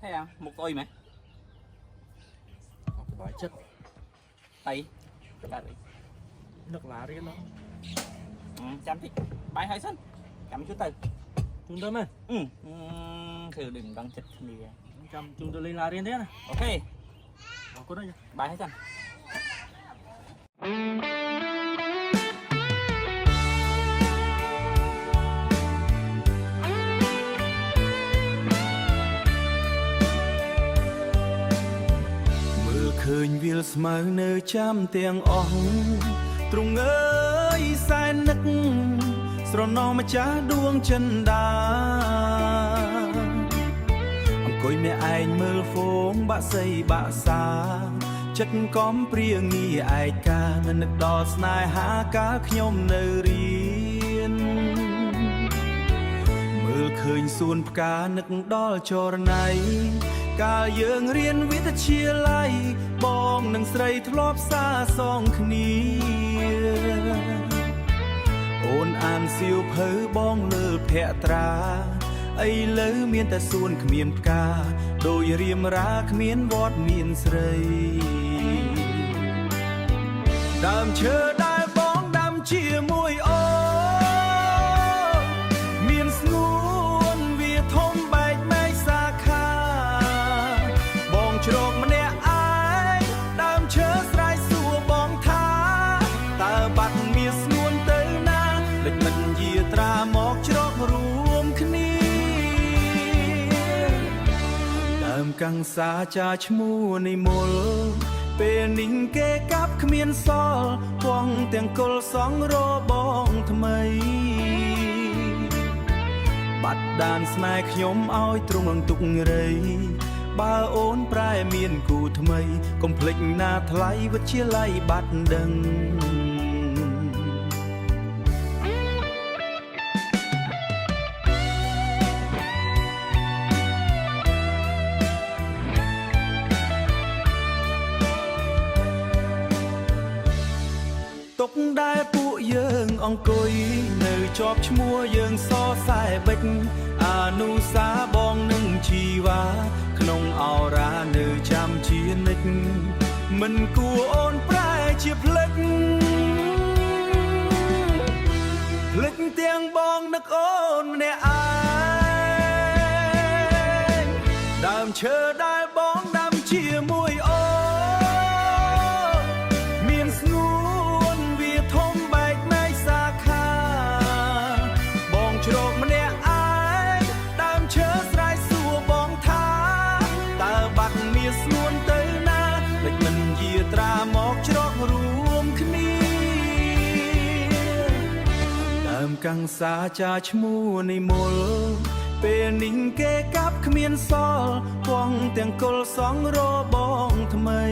thế à một tôi mà bài chất tay cả nước lá đấy nó chăm thích bài hơi sân chăm chút từ chúng ta mà thử đừng đăng chật gì chăm chúng ta lên lá đến thế này ok có đây bài hơi sânឃើញវាលស្មៅនៅចាំទាំងអស់ទ្រង់អើយសែននឹកស្រណោម្ចាស់ដួងចិនដាអង្គុយម្នាក់ឯងមើលហ្វូងបាក់សីបាក់សាចិត្តកំព្រាងាឯកានឹកដល់ស្នេហាកាលខ្ញុំនៅរៀនមើលឃើញសួនផ្កានឹកដល់ចរណៃកាលយើងរៀនវិទ្យាល័យបងនិងស្រីធ្លាប់សាសងគ្នាអូនអានសៀវភៅបងលើភក្ត្រាឥឡូវមានតែសួនគ្មានផ្កាដោយរៀមរាគ្មានវត្តមានស្រីដើមឈើដែលបងដាំជាមួយអូនមានស្ងួនវាធំបែកមែកសាខាបងជ្រកម្នាក់ឯងដើមឈើស្រែកសួរបងថាតើបាត់មានស្ងួនទៅណាលិចមិនយាត្រាមកជ្រករួមគ្នាដើមកាំងសាចាឈ្មោះនិមលពេលនេះគេកាប់គ្មានសល់ពងទាំងគល់សងរបងថ្មីបាត់ដានស្នេហ៍ខ្ញុំឲ្យទ្រង់នឹងទុករៃបើអូនប្រែមានគូថ្មីកុំភ្លេចណាថ្លៃវិទ្យាល័យបាត់ដឹងទុកដែលពួកយើងអង្គុយនៅជាប់ឈ្មោះយើងសរសែបិចអនុសាបងនឹងជីវ៉ាក្នុងអរ៉ានៅចាំជានិច្ចមិនគួរអូនប្រែជាផ្លិចទាំងបងនឹកអូនម្នាក់ឯងដើមឈើដែលបងដាំជាមួយអូនមានស្ងួនវាធំបែកមែកសាខាបងជ្រកម្នាក់ឯងដើមឈើស្រែកសួរបងថាតើបាត់មានស្ងួនទៅណាលិចមិនយាត្រាមកជ្រករួមគ្នាដើមកាំងសាចាឈ្មោះនិមលពេលនេះគេកាប់គ្មានសល់ពងទាំងគល់សងរបងថ្មី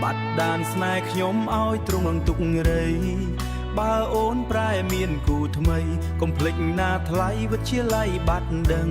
បាត់ដានស្នេហ៍ខ្ញុំឲ្យទ្រង់នឹងទុករៃបើអូនប្រែមានគូថ្មីកុំភ្លេចណាថ្លៃវិទ្យាល័យបាត់ដឹង